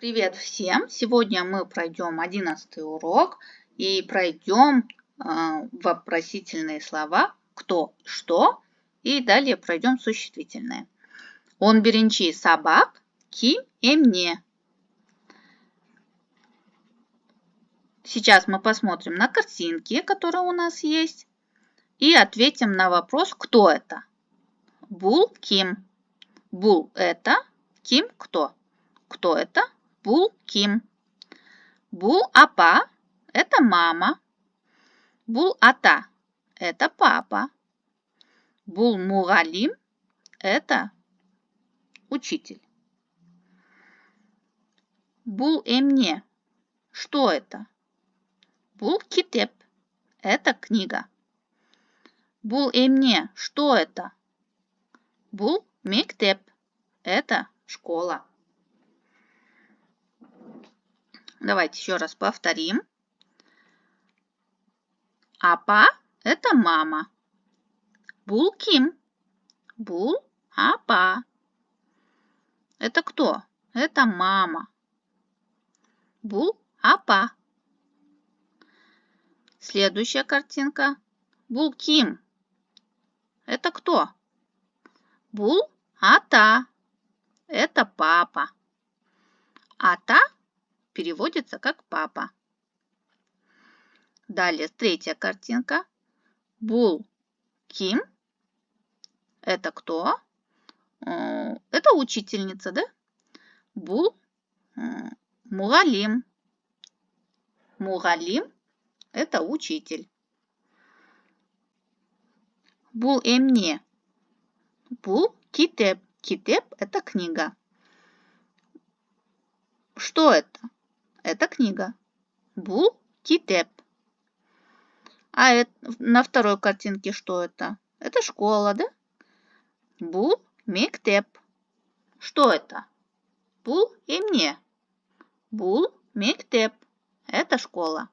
Привет всем! Сегодня мы пройдем 11 урок и пройдем вопросительные слова «кто», «что» и далее пройдем существительные. Он беренчи собак, ким и мне. Сейчас мы посмотрим на картинки, которые у нас есть, и ответим на вопрос «кто это?». Бул ким. Бул это, ким кто. Кто это? Бул ким. Бул апа – это мама. Бул ата – это папа. Бул мугалим – это учитель. Бул эмне – что это? Бул китеп – это книга. Бул эмне – что это? Бул мектеп – это школа. Давайте еще раз повторим. Апа – это мама. Бул ким. Бул апа. Это кто? Это мама. Бул апа. Следующая картинка. Бул ким. Это кто? Бул ата. Это папа. Ата переводится как папа. Далее третья картинка. Бул ким. Это кто? Это учительница, да? Бул мугалим. Мугалим – это учитель. Бул эмне. Бул китеп. Китеп – это книга. Что это? Это книга. Бул китеп. А на второй картинке что это? Это школа, да? Бул мектеп. Что это? Бул эмне. Бул мектеп. Это школа.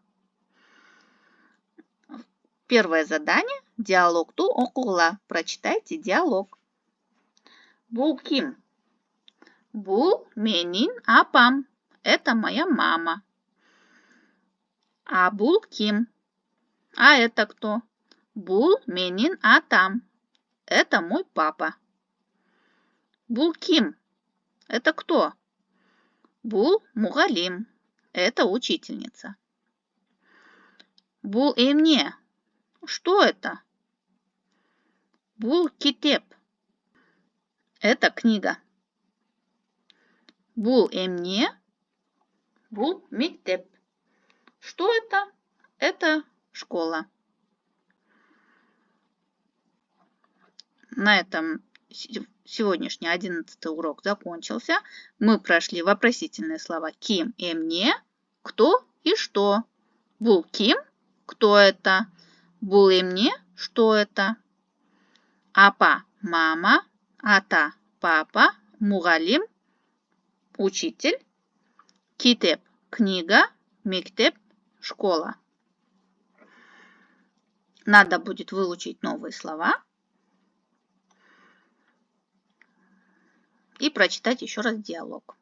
Первое задание. Диалог ту окула. Прочитайте диалог. Бул ким. Бул менин апам. Это моя мама. А бул ким. А это кто? Бул менин атам. Это мой папа. Бул ким. Это кто? Бул мугалим. Это учительница. Бул эмне. Что это? Бул китеп. Это книга. Бул эмне. Бул мектеп. Что это? Это школа. На этом сегодняшний 11 урок закончился. Мы прошли вопросительные слова ким и мне, кто и что. Бул ким, кто это? Бул и мне, что это? Апа, мама, ата, папа, мугалим, учитель, китеп, книга, мектеп, школа. Надо будет выучить новые слова и прочитать еще раз диалог.